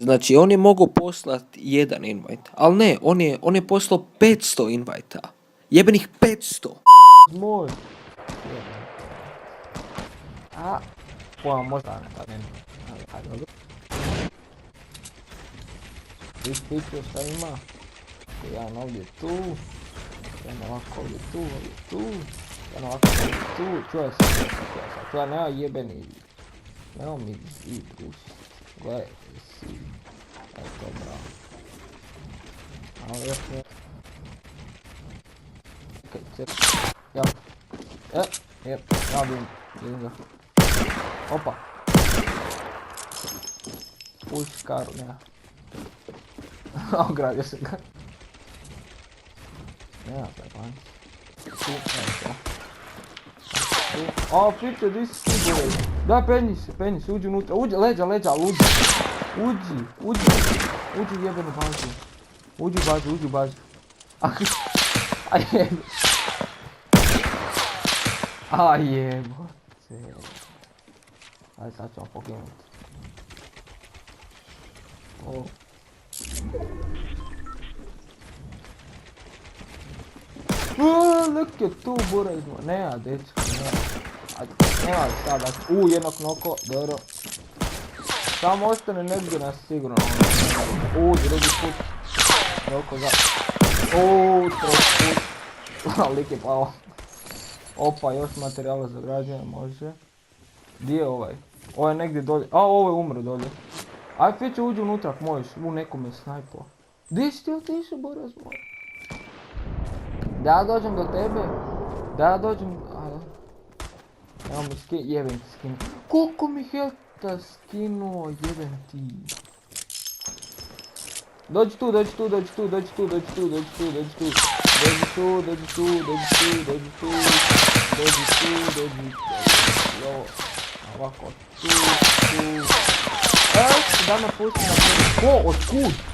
Znači, on je mogao poslati jedan invite, ali ne, on je poslao 500 invita. Jebenih 500. Moj. A, pojma možda ne, pa ne. Ajde, dobro. Ispitio šta ima. Jedan ovdje tu. Jedan ovako ovdje tu. Jedan ovako ovdje tu. Čuje se. Čuje, nema jebeni. Nemo mi zid uči. Gledaj, si. Eto, bravo. A ovo još ne. Okej, cek. Ja. Ja vidim ga. Opa. Spuši karu, nema. Ogradio sam ga. Nema prepanci. Tu, evo to. O, piće, di si ti gore? Daj, penji se, uđi unutra. Uđi, leđa, uđi. Uđi jebenu bazu. Uđi u bazu. A jebo. A jebote. Ajde, sad ćemo poginuti. O. Nek je tu burazno. Nema, dečko, nema. Ajde, nema li sada. Jednog noko, dobro. Samo ostane negdje nas sigurno. Drugi put. Noko za... treći put. Lik je pao. Opa, još materijala za građenje, može. Gdje je ovaj? Ovo je negdje dolje. A, ovo je umro dolje. Aj, Fiće, uđi unutra ako možeš. Nekom je snajpo. Gdje si ti otišao, Boraz moj? Da ja dođem do tebe? Evo mi skin, jebem ti skin. Koliko mi helta skinuo, jebem ti. Dođi tu. Jo, ovako, tu. Da me pusti na prvi. Ko, otkud?